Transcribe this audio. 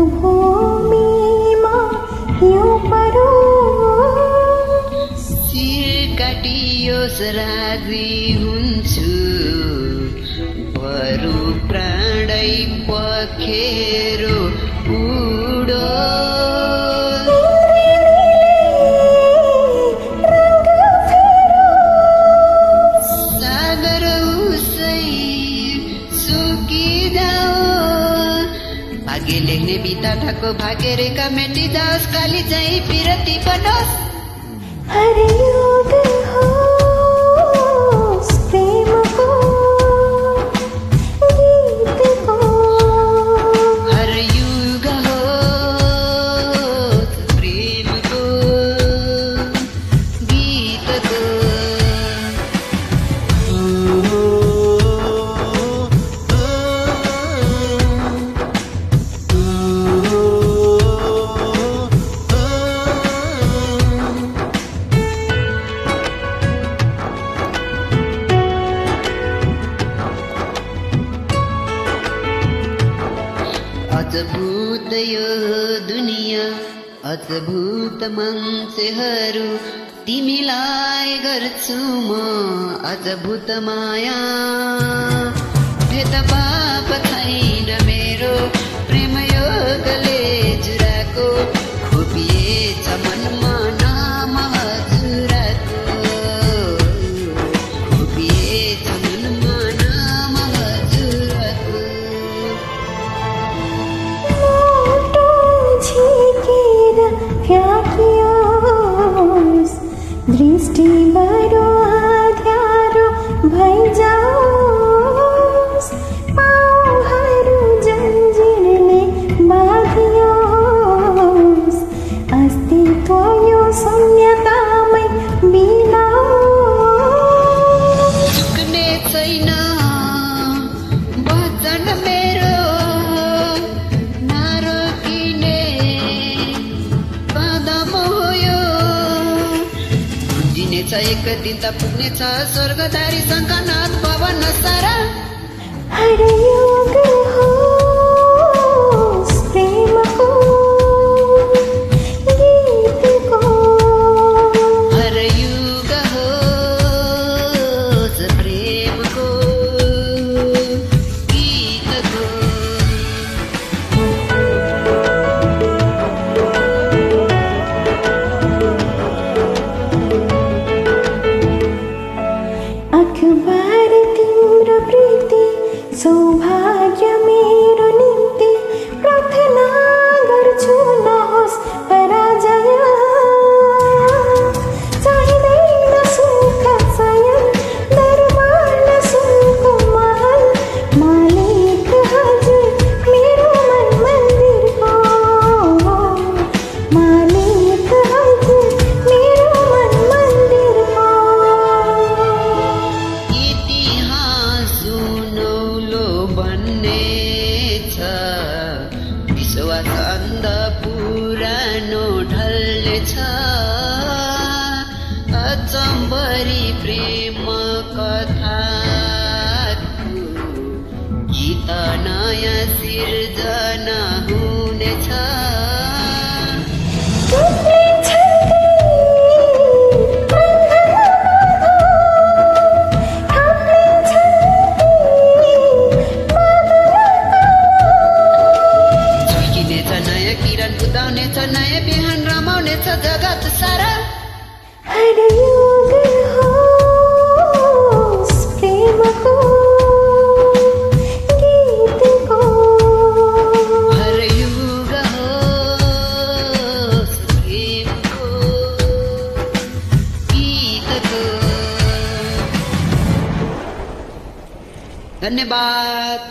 मरुभूमिमा हिउँ परोस् शिर काटियोस् राजी हुन्छु बरु प्राणै पखेरो उडोस् सागर उसै सुकिजाओस् भाग्य लेख्ने बिताठाको भाग्य रेखा मेटिजाओस् काली चाहिँ पिरती बनोस् हरे योग होस् प्रेमको गीतको हर युग होस् प्रेमको गीतको अद्भुत यो दुनिया अद्भुत मान्छेहरू तिमीलाई गर्छु म अद्भुत माया भेदभाव छैन मेरो प्रेम योगले जुराको खोपिएछ मनमा नाम हजुरको खोपिएछ मनमा नाम हजुरको मोटो झिकेर फ्याँकियोस् दृष्टि बडो आध्यारो भइजाओस् पाउहरू जन्जिरले बाँधियोस् अस्तित्व यो शून्यतामै बिलाओस् झुक्ने छैन वचन मेरो नरोकिने कदम हो यो गुन्जिनेछ एक दिन त पुग्नेछ स्वर्गधारी शङ्खनाथ भवन सारा हरे योग होस् प्रेमको गीतको हर युग होस् प्रेमको गीतको अखबार तिम्रो प्रीति सौभाग्य मेरो निम्ति प्रार्थना गर्छु नहोस् पराजय चाहिँदैन सुख सयन दरबार सुनको महल मालिक हजुर मेरो मन मन्दिरको मालिक हजुर मेरो मन मन्दिरको इतिहास सुनौलो भन्ने छ विश्वास अन्ध पुरानो ढल्ने छ अचम्बरी प्रेम कथाको गीत नयाँ सिर्जना हुनेछ झुल्किनेछ नयाँ किरण बुदाउनेछ नयाँ बिहान रमाउनेछ जगत सारा हरे योग होस् प्रेमको गीतको हर युग होस् प्रेमको गीतको धन्यवाद।